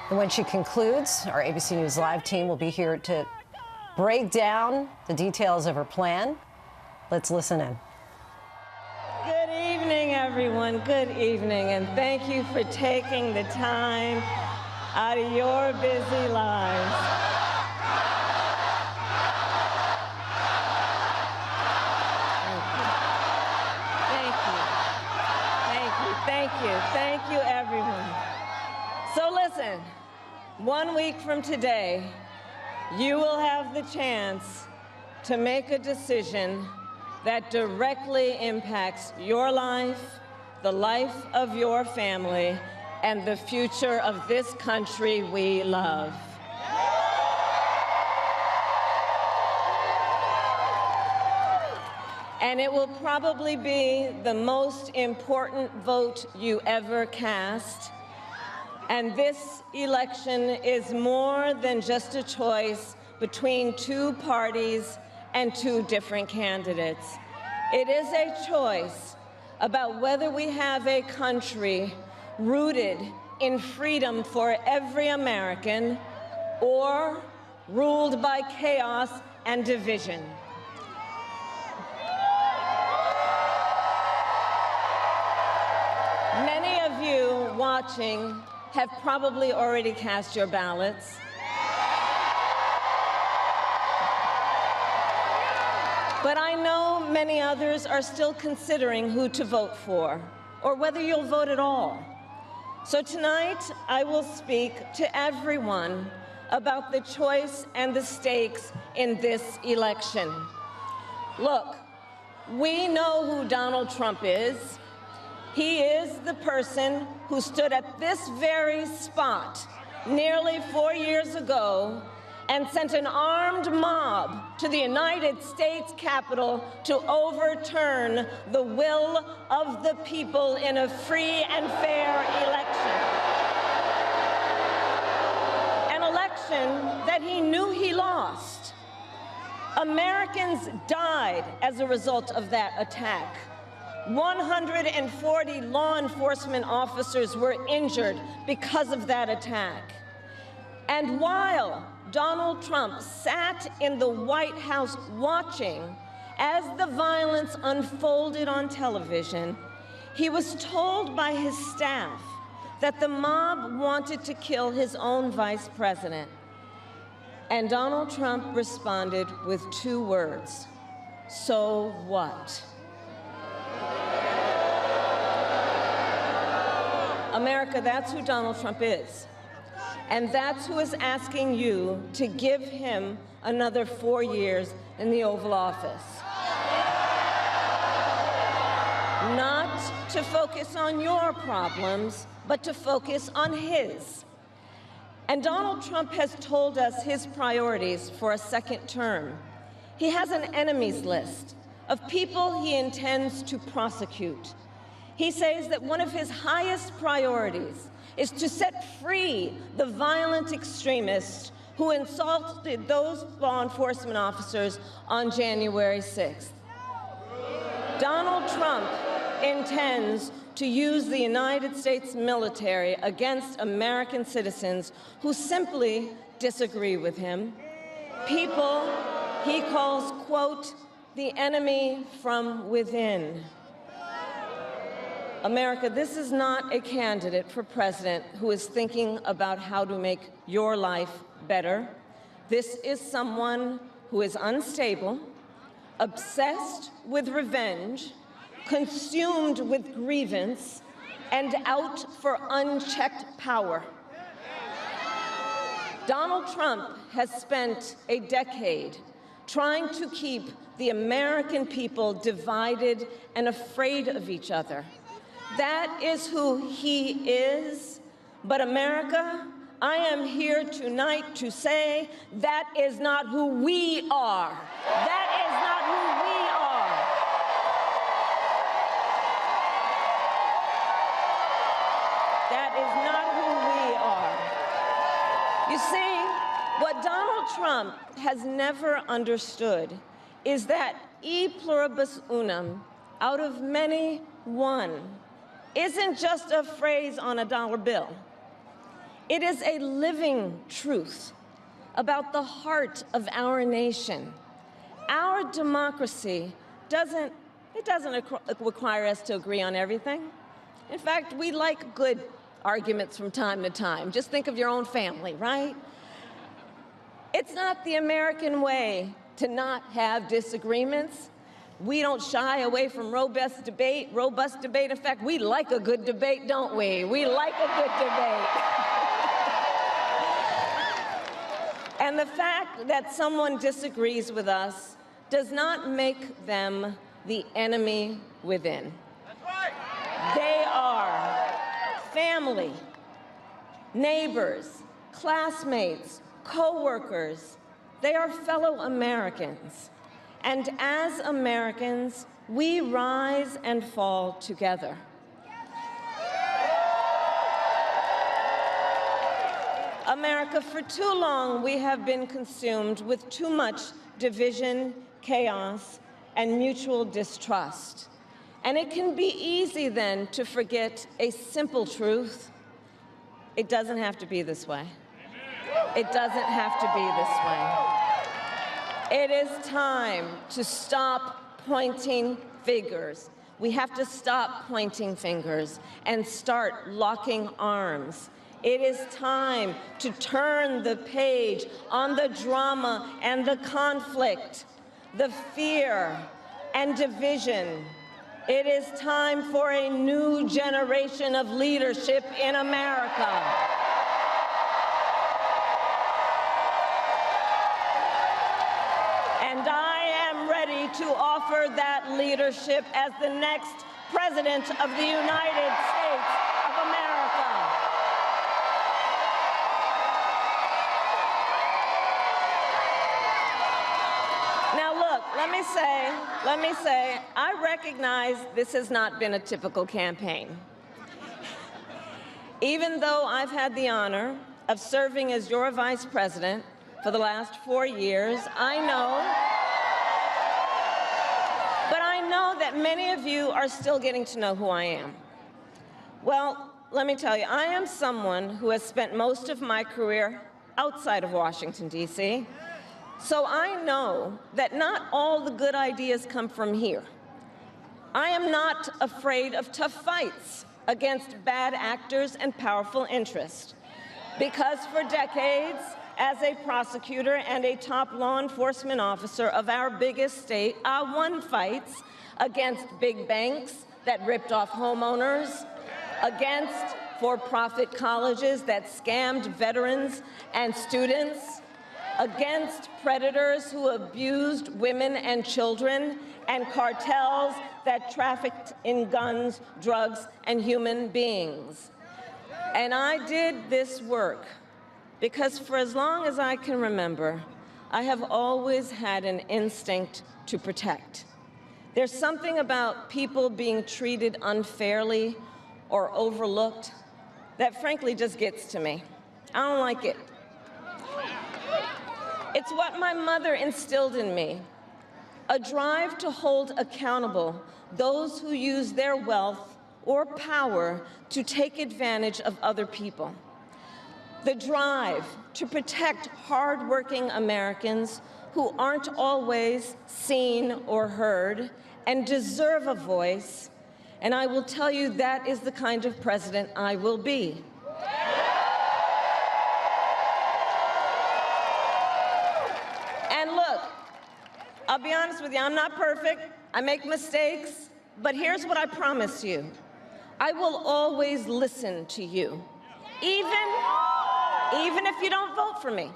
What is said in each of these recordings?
And when she concludes, our ABC News Live team will be here to break down the details of her plan. Let's listen in. Good evening, everyone. Good evening, and thank you for taking the time out of your busy lives. Thank you, everyone. So listen, 1 week from today, you will have the chance to make a decision that directly impacts your life, the life of your family, and the future of this country we love. And it will probably be the most important vote you ever cast. And this election is more than just a choice between two parties and two different candidates. It is a choice about whether we have a country rooted in freedom for every American or ruled by chaos and division. Many of you watching have probably already cast your ballots. But I know many others are still considering who to vote for, or whether you'll vote at all. So tonight, I will speak to everyone about the choice and the stakes in this election. Look, we know who Donald Trump is. He is the person who stood at this very spot nearly 4 years ago and sent an armed mob to the United States Capitol to overturn the will of the people in a free and fair election. An election that he knew he lost. Americans died as a result of that attack. 140 law enforcement officers were injured because of that attack. And while Donald Trump sat in the White House watching as the violence unfolded on television, he was told by his staff that the mob wanted to kill his own vice president. And Donald Trump responded with 2 words: "So what?" America, that's who Donald Trump is. And that's who is asking you to give him another 4 years in the Oval Office. Not to focus on your problems, but to focus on his. And Donald Trump has told us his priorities for a second term. He has an enemies list of people he intends to prosecute. He says that one of his highest priorities is to set free the violent extremists who insulted those law enforcement officers on January 6th. Donald Trump intends to use the United States military against American citizens who simply disagree with him. People he calls, quote, the enemy from within. America, this is not a candidate for president who is thinking about how to make your life better. This is someone who is unstable, obsessed with revenge, consumed with grievance, and out for unchecked power. Donald Trump has spent a decade trying to keep the American people divided and afraid of each other. That is who he is. But America, I am here tonight to say that is not who we are. That is not who we are. That is not who we are. You see, what Donald Trump has never understood is that e pluribus unum, out of many, one, isn't just a phrase on a dollar bill. It is a living truth about the heart of our nation. Our democracy doesn't require us to agree on everything. In fact, we like good arguments from time to time. Just think of your own family, right? It's not the American way to not have disagreements. We don't shy away from robust debate. In fact, we like a good debate, don't we? We like a good debate. And the fact that someone disagrees with us does not make them the enemy within. That's right. They are family, neighbors, classmates, co-workers. They are fellow Americans. And as Americans, we rise and fall together. America, for too long, we have been consumed with too much division, chaos, and mutual distrust. And it can be easy then to forget a simple truth. It doesn't have to be this way. It doesn't have to be this way. It is time to stop pointing fingers. We have to stop pointing fingers and start locking arms. It is time to turn the page on the drama and the conflict, the fear and division. It is time for a new generation of leadership in America. And I am ready to offer that leadership as the next President of the United States of America. Now look, let me say, I recognize this has not been a typical campaign. Even though I've had the honor of serving as your vice president for the last 4 years, I know that many of you are still getting to know who I am. Well, let me tell you, I am someone who has spent most of my career outside of Washington, D.C., so I know that not all the good ideas come from here. I am not afraid of tough fights against bad actors and powerful interests, because for decades, as a prosecutor and a top law enforcement officer of our biggest state, I won fights against big banks that ripped off homeowners, against for-profit colleges that scammed veterans and students, against predators who abused women and children, and cartels that trafficked in guns, drugs, and human beings. And I did this work because for as long as I can remember, I have always had an instinct to protect. There's something about people being treated unfairly or overlooked that frankly just gets to me. I don't like it. It's what my mother instilled in me, a drive to hold accountable those who use their wealth or power to take advantage of other people. The drive to protect hardworking Americans who aren't always seen or heard and deserve a voice, and I will tell you that is the kind of president I will be. And look, I'll be honest with you, I'm not perfect. I make mistakes, but here's what I promise you. I will always listen to you, even if you don't vote for me.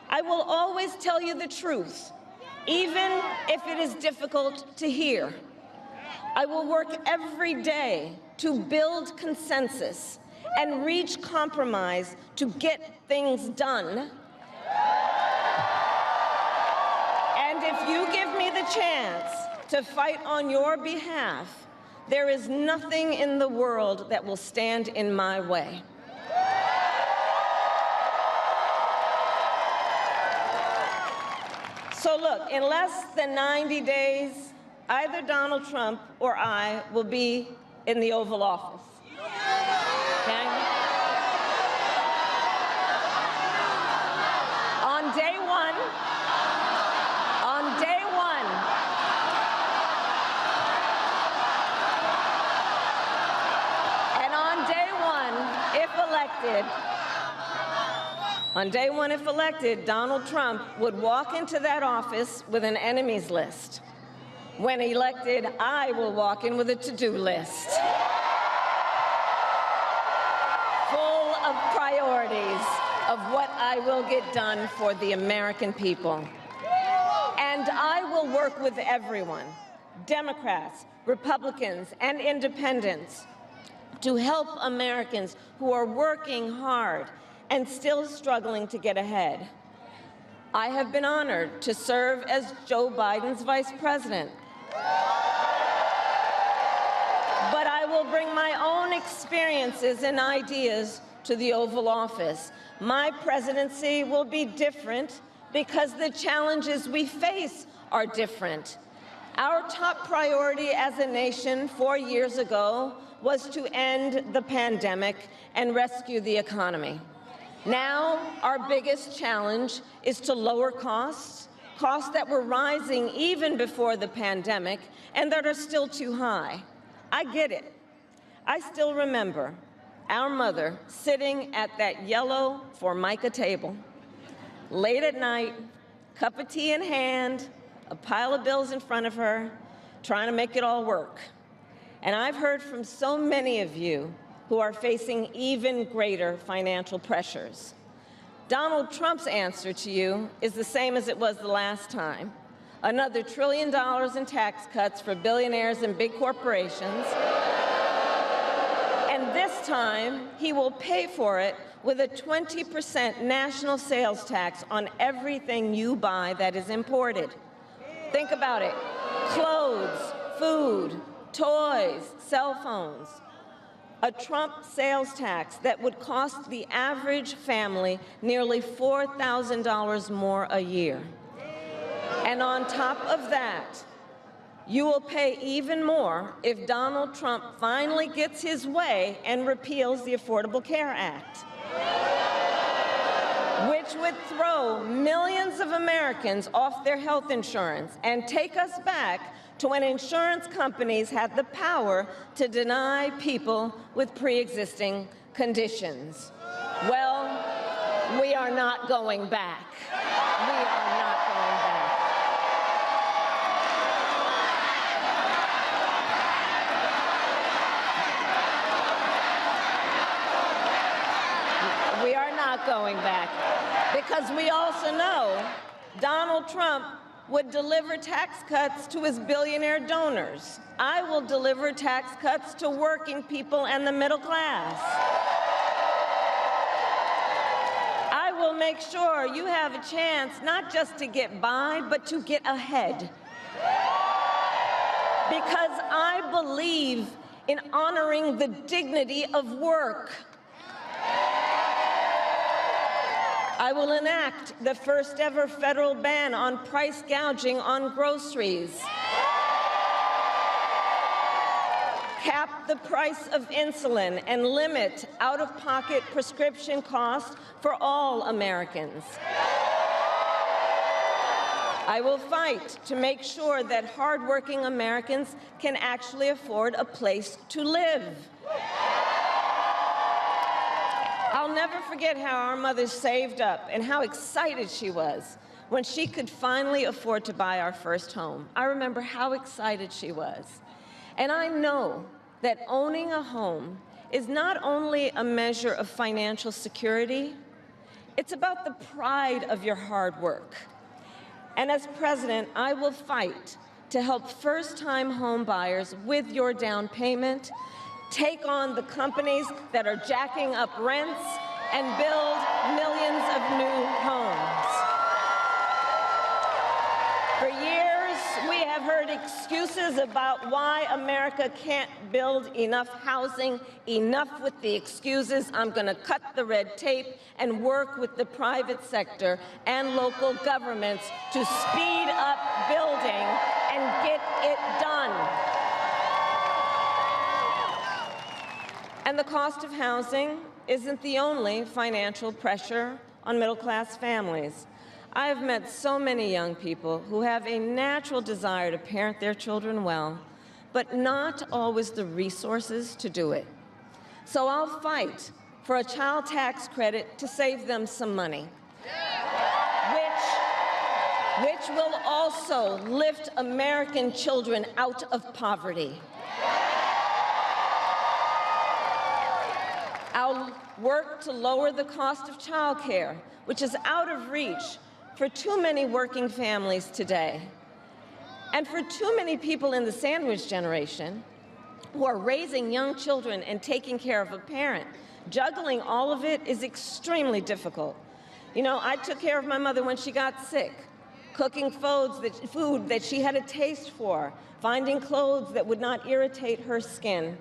I will always tell you the truth, even if it is difficult to hear. I will work every day to build consensus and reach compromise to get things done. And if you give me the chance to fight on your behalf, there is nothing in the world that will stand in my way. So look, in less than 90 days, either Donald Trump or I will be in the Oval Office. Okay? On day one, if elected, Donald Trump would walk into that office with an enemies list. When elected, I will walk in with a to-do list full of priorities of what I will get done for the American people. And I will work with everyone, Democrats, Republicans, and independents, to help Americans who are working hard and still struggling to get ahead. I have been honored to serve as Joe Biden's vice president. But I will bring my own experiences and ideas to the Oval Office. My presidency will be different because the challenges we face are different. Our top priority as a nation 4 years ago was to end the pandemic and rescue the economy. Now, our biggest challenge is to lower costs that were rising even before the pandemic and that are still too high. I get it. I still remember our mother sitting at that yellow Formica table, late at night, cup of tea in hand, a pile of bills in front of her, trying to make it all work. And I've heard from so many of you who are facing even greater financial pressures. Donald Trump's answer to you is the same as it was the last time. Another $1 trillion in tax cuts for billionaires and big corporations. And this time, he will pay for it with a 20% national sales tax on everything you buy that is imported. Think about it. Clothes, food, toys, cell phones. A Trump sales tax that would cost the average family nearly $4,000 more a year. And on top of that, you will pay even more if Donald Trump finally gets his way and repeals the Affordable Care Act, which would throw millions of Americans off their health insurance and take us back to when insurance companies had the power to deny people with pre-existing conditions. Well, we are not going back. We are not going back. We are not going back because we also know Donald Trump would deliver tax cuts to his billionaire donors. I will deliver tax cuts to working people and the middle class. I will make sure you have a chance not just to get by, but to get ahead. Because I believe in honoring the dignity of work. I will enact the first ever federal ban on price gouging on groceries, cap the price of insulin, and limit out-of-pocket prescription costs for all Americans. I will fight to make sure that hardworking Americans can actually afford a place to live. I'll never forget how our mother saved up and how excited she was when she could finally afford to buy our first home. I remember how excited she was. And I know that owning a home is not only a measure of financial security, it's about the pride of your hard work. And as president, I will fight to help first-time home buyers with your down payment, take on the companies that are jacking up rents, and build millions of new homes. For years, we have heard excuses about why America can't build enough housing. Enough with the excuses. I'm going to cut the red tape and work with the private sector and local governments to speed up building and get it done. And the cost of housing isn't the only financial pressure on middle-class families. I have met so many young people who have a natural desire to parent their children well, but not always the resources to do it. So I'll fight for a child tax credit to save them some money, which will also lift American children out of poverty. I'll work to lower the cost of childcare, which is out of reach for too many working families today, and for too many people in the sandwich generation who are raising young children and taking care of a parent. Juggling all of it is extremely difficult. You know, I took care of my mother when she got sick, cooking food that she had a taste for, finding clothes that would not irritate her skin,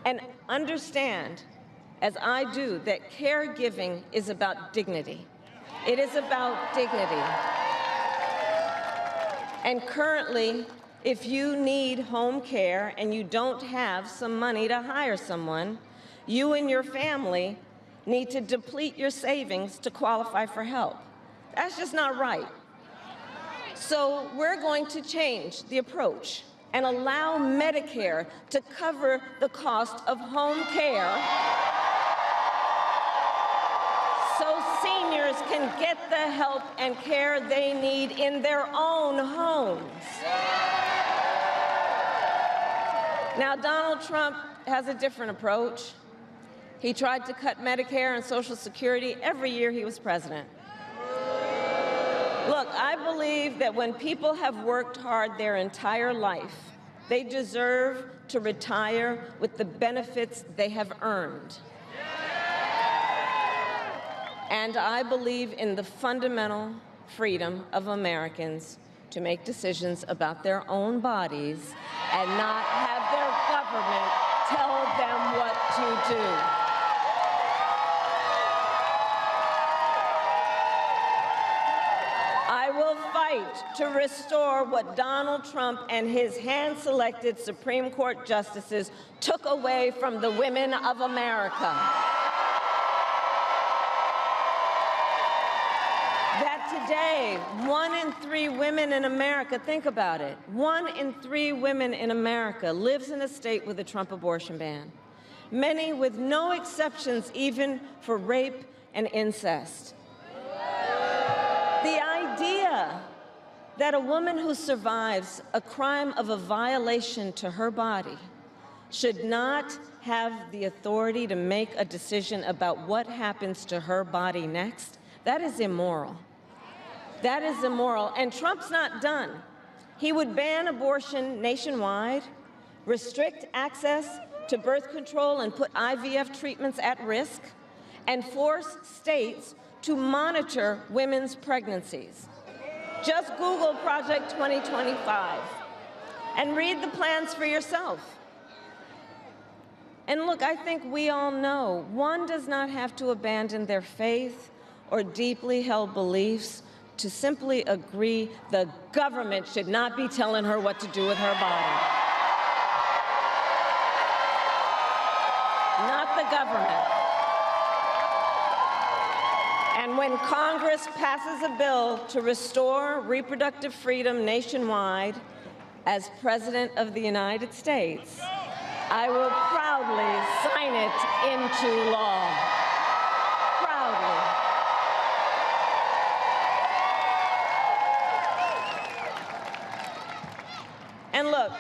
and understand, as I do, that caregiving is about dignity. It is about dignity. And currently, if you need home care and you don't have some money to hire someone, you and your family need to deplete your savings to qualify for help. That's just not right. So we're going to change the approach and allow Medicare to cover the cost of home care so seniors can get the help and care they need in their own homes. Now, Donald Trump has a different approach. He tried to cut Medicare and Social Security every year he was president. Look, I believe that when people have worked hard their entire life, they deserve to retire with the benefits they have earned. And I believe in the fundamental freedom of Americans to make decisions about their own bodies and not have their government tell them what to do. I will fight to restore what Donald Trump and his hand-selected Supreme Court justices took away from the women of America. That today, 1 in 3 women in America, think about it, 1 in 3 women in America lives in a state with a Trump abortion ban, many with no exceptions even for rape and incest. The idea that a woman who survives a crime of a violation to her body should not have the authority to make a decision about what happens to her body next, that is immoral. That is immoral. And Trump's not done. He would ban abortion nationwide, restrict access to birth control and put IVF treatments at risk, and force states to monitor women's pregnancies. Just Google Project 2025 and read the plans for yourself. And look, I think we all know one does not have to abandon their faith or deeply held beliefs to simply agree the government should not be telling her what to do with her body. Not the government. And when Congress passes a bill to restore reproductive freedom nationwide, as President of the United States, I will proudly sign it into law. Proudly. And look,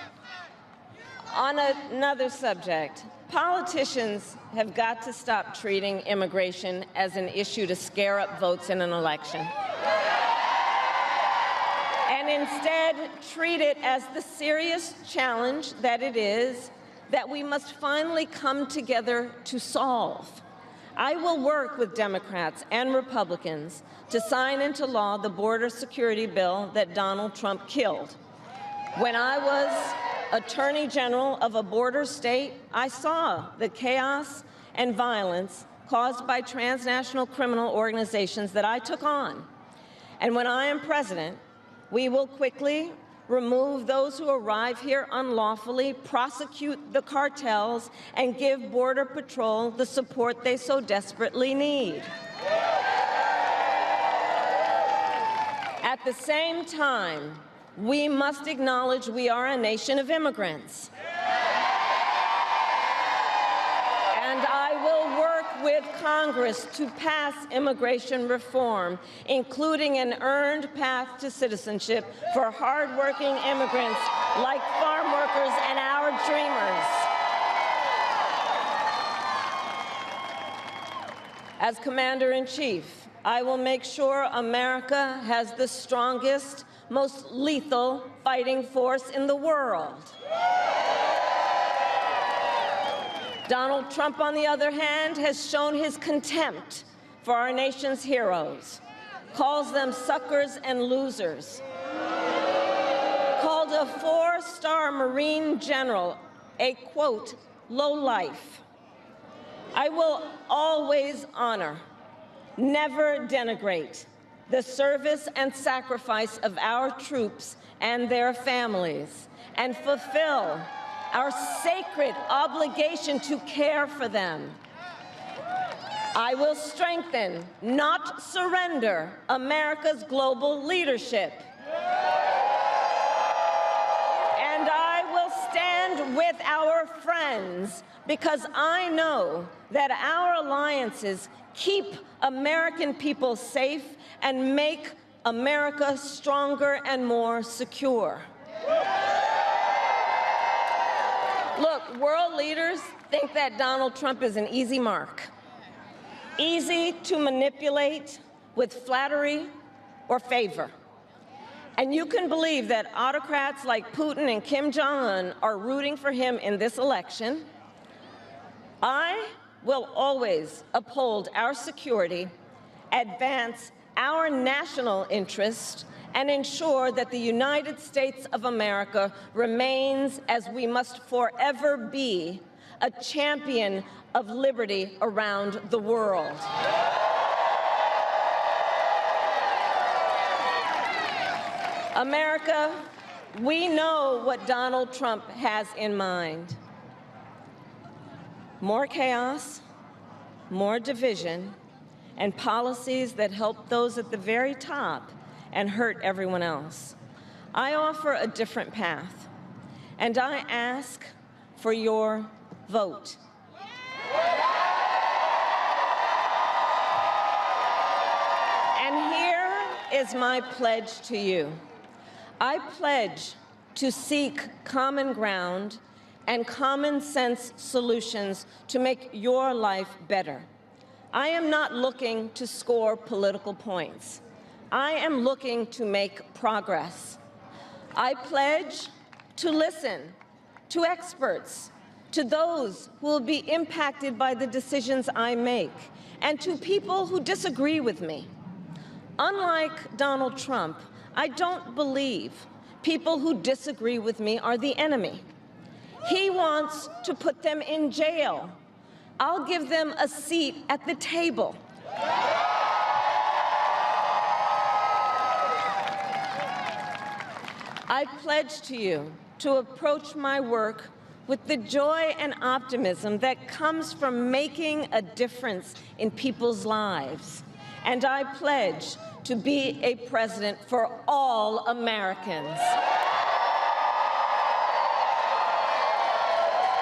on another subject, politicians have got to stop treating immigration as an issue to scare up votes in an election, and instead treat it as the serious challenge that it is that we must finally come together to solve. I will work with Democrats and Republicans to sign into law the border security bill that Donald Trump killed. When I was Attorney General of a border state, I saw the chaos and violence caused by transnational criminal organizations that I took on. And when I am president, we will quickly remove those who arrive here unlawfully, prosecute the cartels, and give Border Patrol the support they so desperately need. At the same time, we must acknowledge we are a nation of immigrants. And I will work with of Congress to pass immigration reform, including an earned path to citizenship for hardworking immigrants like farm workers and our dreamers. As Commander-in-Chief, I will make sure America has the strongest, most lethal fighting force in the world. Donald Trump, on the other hand, has shown his contempt for our nation's heroes, calls them suckers and losers, called a four-star Marine general a, quote, lowlife. I will always honor, never denigrate, the service and sacrifice of our troops and their families, and fulfill our sacred obligation to care for them. I will strengthen, not surrender, America's global leadership. And I will stand with our friends because I know that our alliances keep American people safe and make America stronger and more secure. Look, world leaders think that Donald Trump is an easy mark, easy to manipulate with flattery or favor. And you can believe that autocrats like Putin and Kim Jong-un are rooting for him in this election. I will always uphold our security, advance our national interest, and ensure that the United States of America remains, as we must forever be, a champion of liberty around the world. America, we know what Donald Trump has in mind. More chaos, more division, and policies that help those at the very top and hurt everyone else. I offer a different path, and I ask for your vote. And here is my pledge to you. I pledge to seek common ground and common sense solutions to make your life better. I am not looking to score political points. I am looking to make progress. I pledge to listen to experts, to those who will be impacted by the decisions I make, and to people who disagree with me. Unlike Donald Trump, I don't believe people who disagree with me are the enemy. He wants to put them in jail. I'll give them a seat at the table. I pledge to you to approach my work with the joy and optimism that comes from making a difference in people's lives. And I pledge to be a president for all Americans.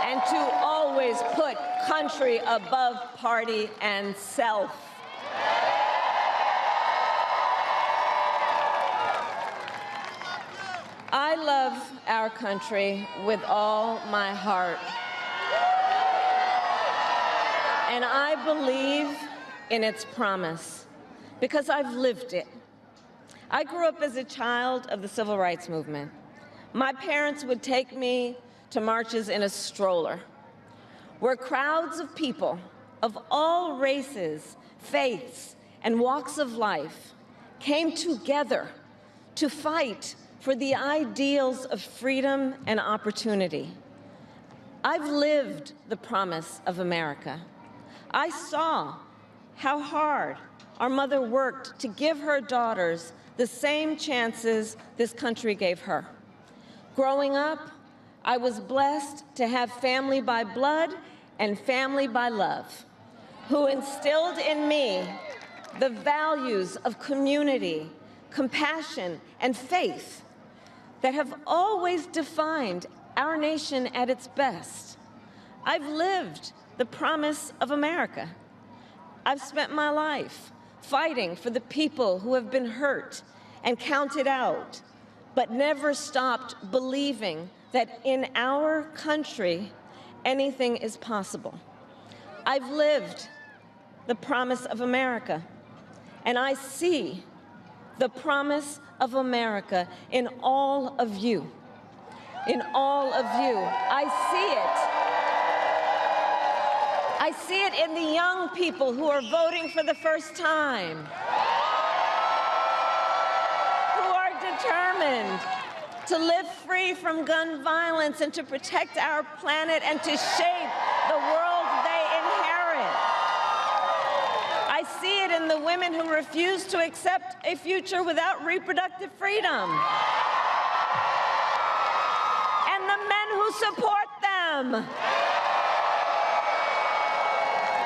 And to always put country above party and self. I love our country with all my heart. And I believe in its promise because I've lived it. I grew up as a child of the Civil Rights Movement. My parents would take me to marches in a stroller, where crowds of people of all races, faiths, and walks of life came together to fight for the ideals of freedom and opportunity. I've lived the promise of America. I saw how hard our mother worked to give her daughters the same chances this country gave her. Growing up, I was blessed to have family by blood and family by love, who instilled in me the values of community, compassion, and faith that have always defined our nation at its best. I've lived the promise of America. I've spent my life fighting for the people who have been hurt and counted out, but never stopped believing that in our country, anything is possible. I've lived the promise of America, and I see the promise of America in all of you. In all of you. I see it in the young people who are voting for the first time, who are determined to live free from gun violence and to protect our planet and to shape the world they inherit. I see it in the women who refuse to accept a future without reproductive freedom, and the men who support them.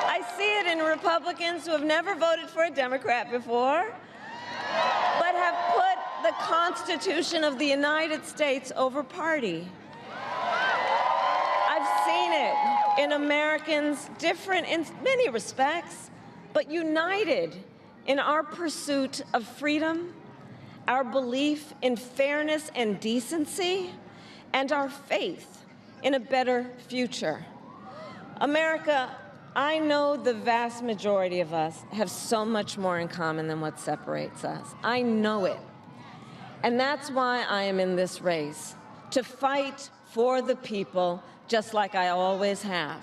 I see it in Republicans who have never voted for a Democrat before, but have put the Constitution of the United States over party. I've seen it in Americans different in many respects, but united in our pursuit of freedom, our belief in fairness and decency, and our faith in a better future. America, I know the vast majority of us have so much more in common than what separates us. I know it. And that's why I am in this race, to fight for the people, just like I always have.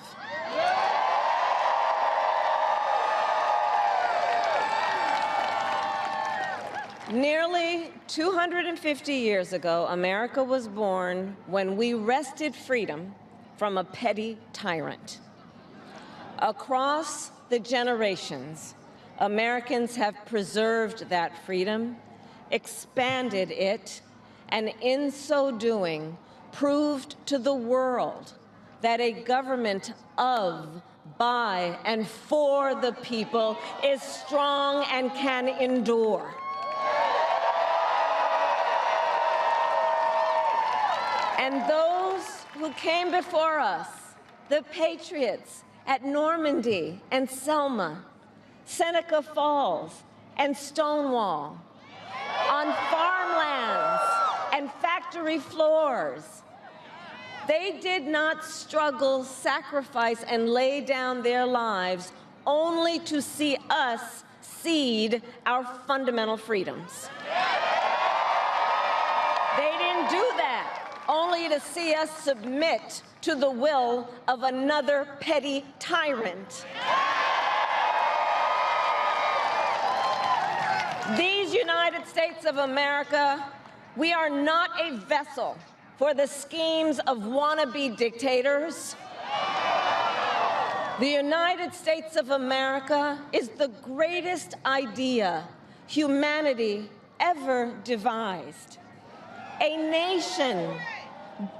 Nearly 250 years ago, America was born when we wrested freedom from a petty tyrant. Across the generations, Americans have preserved that freedom, expanded it, and in so doing, proved to the world that a government of, by, and for the people is strong and can endure. And those who came before us, the patriots at Normandy and Selma, Seneca Falls and Stonewall, on farmlands and factory floors, they did not struggle, sacrifice, and lay down their lives only to see us cede our fundamental freedoms. They didn't do that only to see us submit to the will of another petty tyrant. These United States of America, we are not a vessel for the schemes of wannabe dictators. The United States of America is the greatest idea humanity ever devised. A nation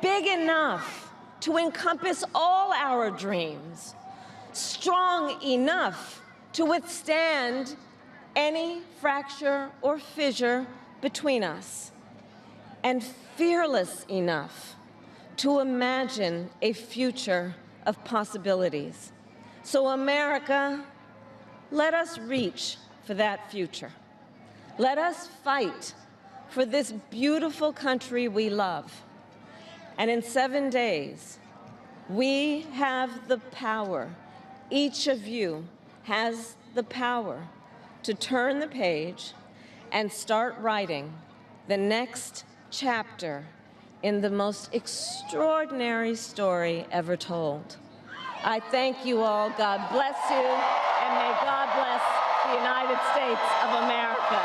big enough to encompass all our dreams, strong enough to withstand any fracture or fissure between us, and fearless enough to imagine a future of possibilities. So, America, let us reach for that future. Let us fight for this beautiful country we love. And in 7 days, we have the power, each of you has the power to turn the page and start writing the next chapter in the most extraordinary story ever told. I thank you all. God bless you, and may God bless the United States of America.